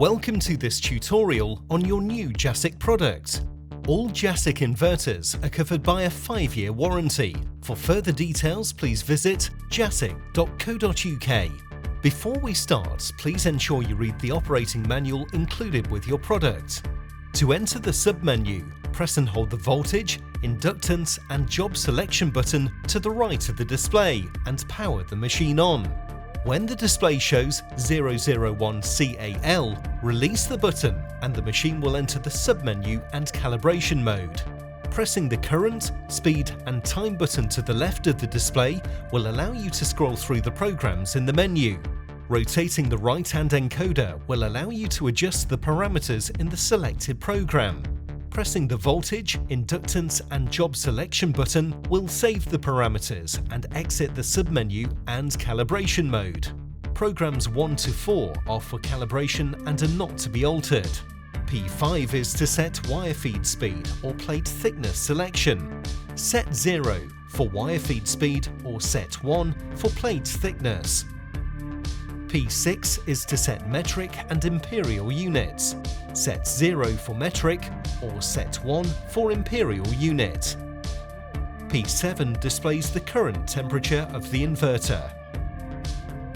Welcome to this tutorial on your new Jasic product. All Jasic inverters are covered by a 5-year warranty. For further details, please visit jasic.co.uk. Before we start, please ensure you read the operating manual included with your product. To enter the submenu, press and hold the voltage, inductance and job selection button to the right of the display and power the machine on. When the display shows 001CAL, release the button and the machine will enter the submenu and calibration mode. Pressing the current, speed and time button to the left of the display will allow you to scroll through the programs in the menu. Rotating the right-hand encoder will allow you to adjust the parameters in the selected program. Pressing the voltage, inductance and job selection button will save the parameters and exit the submenu and calibration mode. Programs 1 to 4 are for calibration and are not to be altered. P5 is to set wire feed speed or plate thickness selection. Set 0 for wire feed speed or set 1 for plate thickness. P6 is to set metric and imperial units. Set 0 for metric or set 1 for imperial unit. P7 displays the current temperature of the inverter.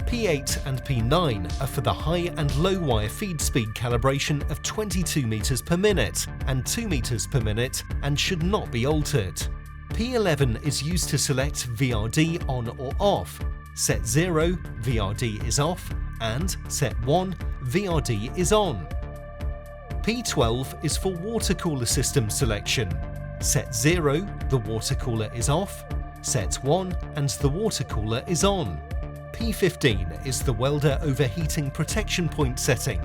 P8 and P9 are for the high and low wire feed speed calibration of 22 meters per minute and 2 meters per minute and should not be altered. P11 is used to select VRD on or off. Set 0, VRD is off, and set 1, VRD is on. P12 is for water cooler system selection. Set 0, the water cooler is off. Set 1 and the water cooler is on. P15 is the welder overheating protection point setting.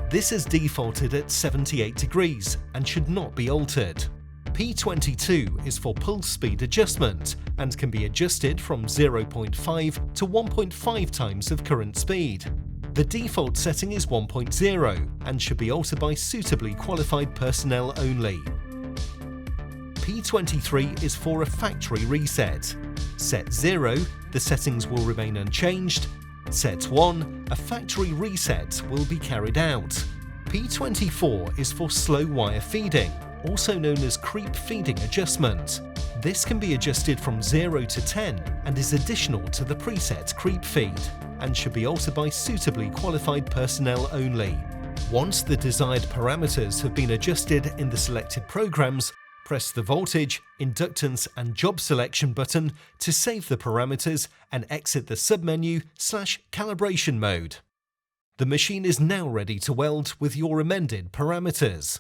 This is defaulted at 78 degrees and should not be altered. P22 is for pulse speed adjustment and can be adjusted from 0.5 to 1.5 times of current speed. The default setting is 1.0 and should be altered by suitably qualified personnel only. P23 is for a factory reset. Set 0, the settings will remain unchanged. Set 1, a factory reset will be carried out. P24 is for slow wire feeding, also known as creep feeding adjustment. This can be adjusted from 0 to 10 and is additional to the preset creep feed and should be altered by suitably qualified personnel only. Once the desired parameters have been adjusted in the selected programs, press the voltage, inductance and job selection button to save the parameters and exit the submenu/calibration mode. The machine is now ready to weld with your amended parameters.